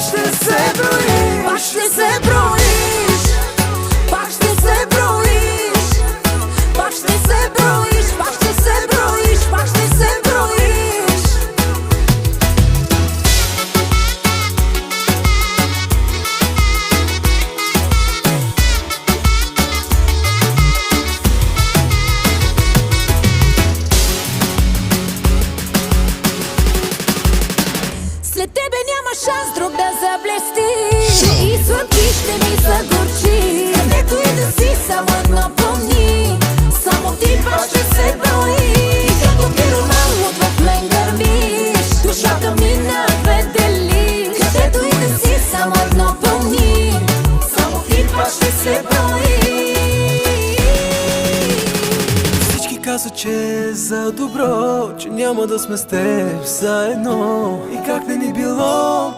ще се броиш, пак ще се броиш, пак ще се броиш, пак ще се броиш, пак ще се броиш, пак ще се броиш. След тебе няма шанс друг да заблести и сладки ще ми загорчи. Където и да си, само едно помни, само ти пак ще се броиш. И като пироман луд в мен гърмиш, душата ми на две делиш. Където и да си, само едно помни, само ти пак ще се броиш. Всички казват, че е за добро, че няма да сме с теб заедно. И как не ни било,